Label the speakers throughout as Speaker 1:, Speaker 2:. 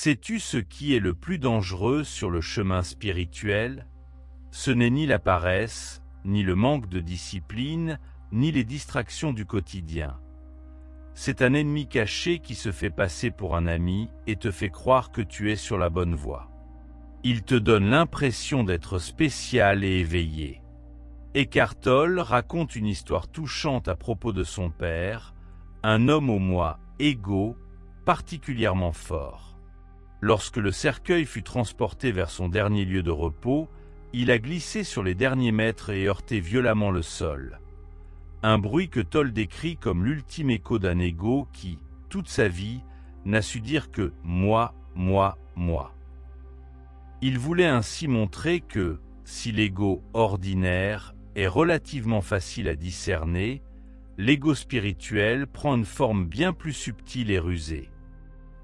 Speaker 1: Sais-tu ce qui est le plus dangereux sur le chemin spirituel? Ce n'est ni la paresse, ni le manque de discipline, ni les distractions du quotidien. C'est un ennemi caché qui se fait passer pour un ami et te fait croire que tu es sur la bonne voie. Il te donne l'impression d'être spécial et éveillé. Eckhart Tolle raconte une histoire touchante à propos de son père, un homme au moi égaux, particulièrement fort. Lorsque le cercueil fut transporté vers son dernier lieu de repos, il a glissé sur les derniers mètres et heurté violemment le sol. Un bruit que Tolle décrit comme l'ultime écho d'un ego qui, toute sa vie, n'a su dire que « moi, moi, moi ». Il voulait ainsi montrer que, si l'ego ordinaire est relativement facile à discerner, l'ego spirituel prend une forme bien plus subtile et rusée.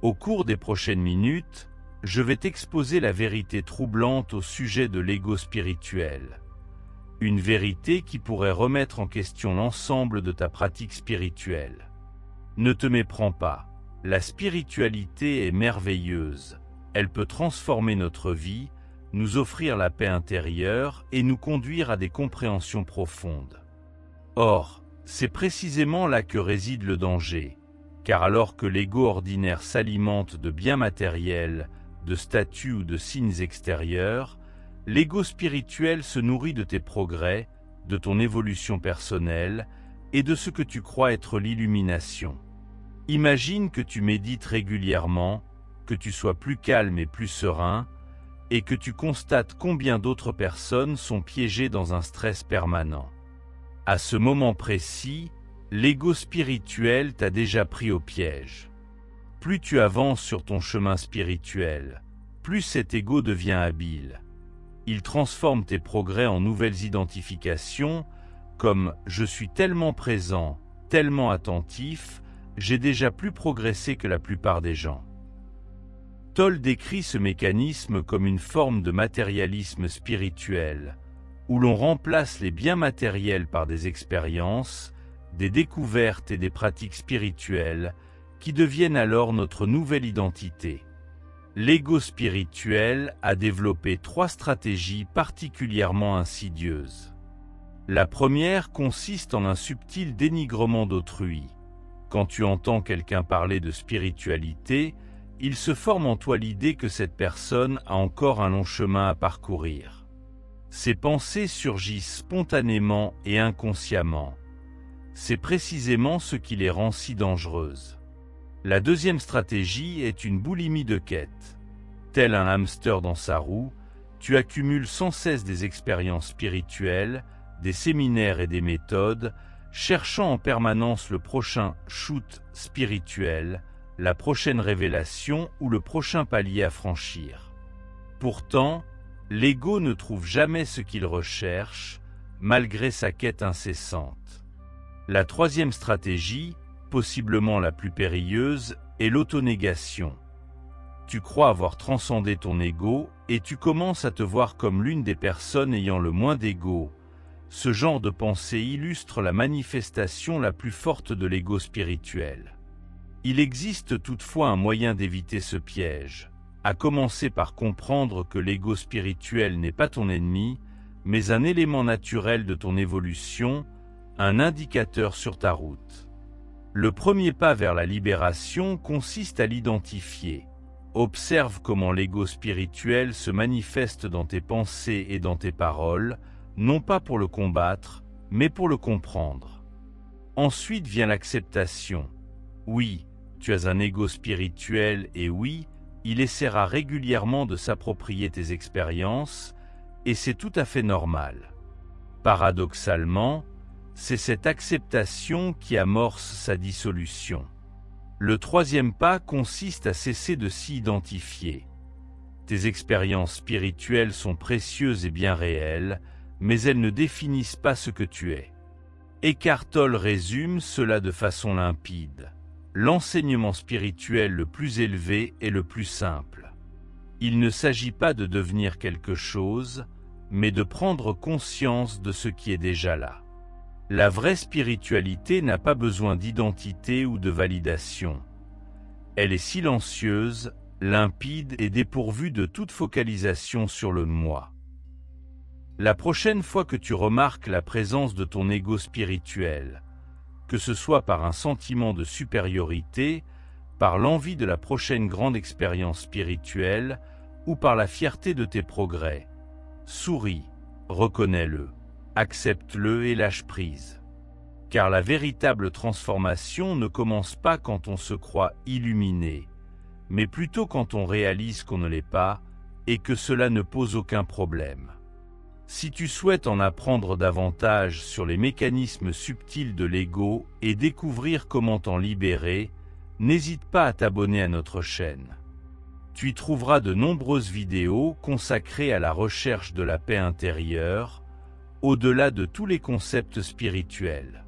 Speaker 1: Au cours des prochaines minutes, je vais t'exposer la vérité troublante au sujet de l'ego spirituel. Une vérité qui pourrait remettre en question l'ensemble de ta pratique spirituelle. Ne te méprends pas, la spiritualité est merveilleuse. Elle peut transformer notre vie, nous offrir la paix intérieure et nous conduire à des compréhensions profondes. Or, c'est précisément là que réside le danger, car alors que l'ego ordinaire s'alimente de biens matériels, de statuts ou de signes extérieurs, l'ego spirituel se nourrit de tes progrès, de ton évolution personnelle et de ce que tu crois être l'illumination. Imagine que tu médites régulièrement, que tu sois plus calme et plus serein, et que tu constates combien d'autres personnes sont piégées dans un stress permanent. À ce moment précis, l'ego spirituel t'a déjà pris au piège. Plus tu avances sur ton chemin spirituel, plus cet ego devient habile. Il transforme tes progrès en nouvelles identifications, comme « je suis tellement présent, tellement attentif, j'ai déjà plus progressé que la plupart des gens ». Tolle décrit ce mécanisme comme une forme de matérialisme spirituel, où l'on remplace les biens matériels par des expériences, des découvertes et des pratiques spirituelles, qui deviennent alors notre nouvelle identité. L'ego spirituel a développé 3 stratégies particulièrement insidieuses. La première consiste en un subtil dénigrement d'autrui. Quand tu entends quelqu'un parler de spiritualité, il se forme en toi l'idée que cette personne a encore un long chemin à parcourir. Ces pensées surgissent spontanément et inconsciemment. C'est précisément ce qui les rend si dangereuses. La deuxième stratégie est une boulimie de quête. Tel un hamster dans sa roue, tu accumules sans cesse des expériences spirituelles, des séminaires et des méthodes, cherchant en permanence le prochain shoot spirituel, la prochaine révélation ou le prochain palier à franchir. Pourtant, l'ego ne trouve jamais ce qu'il recherche, malgré sa quête incessante. La troisième stratégie, possiblement la plus périlleuse, est l'autonégation. Tu crois avoir transcendé ton ego et tu commences à te voir comme l'une des personnes ayant le moins d'ego. Ce genre de pensée illustre la manifestation la plus forte de l'ego spirituel. Il existe toutefois un moyen d'éviter ce piège, à commencer par comprendre que l'ego spirituel n'est pas ton ennemi, mais un élément naturel de ton évolution, un indicateur sur ta route. Le premier pas vers la libération consiste à l'identifier. Observe comment l'ego spirituel se manifeste dans tes pensées et dans tes paroles, non pas pour le combattre, mais pour le comprendre. Ensuite vient l'acceptation. Oui, tu as un ego spirituel et oui, il essaiera régulièrement de s'approprier tes expériences, et c'est tout à fait normal. Paradoxalement, c'est cette acceptation qui amorce sa dissolution. Le troisième pas consiste à cesser de s'y identifier. Tes expériences spirituelles sont précieuses et bien réelles, mais elles ne définissent pas ce que tu es. Eckhart Tolle résume cela de façon limpide. L'enseignement spirituel le plus élevé est le plus simple. Il ne s'agit pas de devenir quelque chose, mais de prendre conscience de ce qui est déjà là. La vraie spiritualité n'a pas besoin d'identité ou de validation. Elle est silencieuse, limpide et dépourvu de toute focalisation sur le moi. La prochaine fois que tu remarques la présence de ton ego spirituel, que ce soit par un sentiment de supériorité, par l'envie de la prochaine grande expérience spirituelle, ou par la fierté de tes progrès, souris, reconnais-le, accepte-le et lâche prise. Car la véritable transformation ne commence pas quand on se croit illuminé, mais plutôt quand on réalise qu'on ne l'est pas, et que cela ne pose aucun problème. Si tu souhaites en apprendre davantage sur les mécanismes subtils de l'ego et découvrir comment t'en libérer, n'hésite pas à t'abonner à notre chaîne. Tu y trouveras de nombreuses vidéos consacrées à la recherche de la paix intérieure, au-delà de tous les concepts spirituels.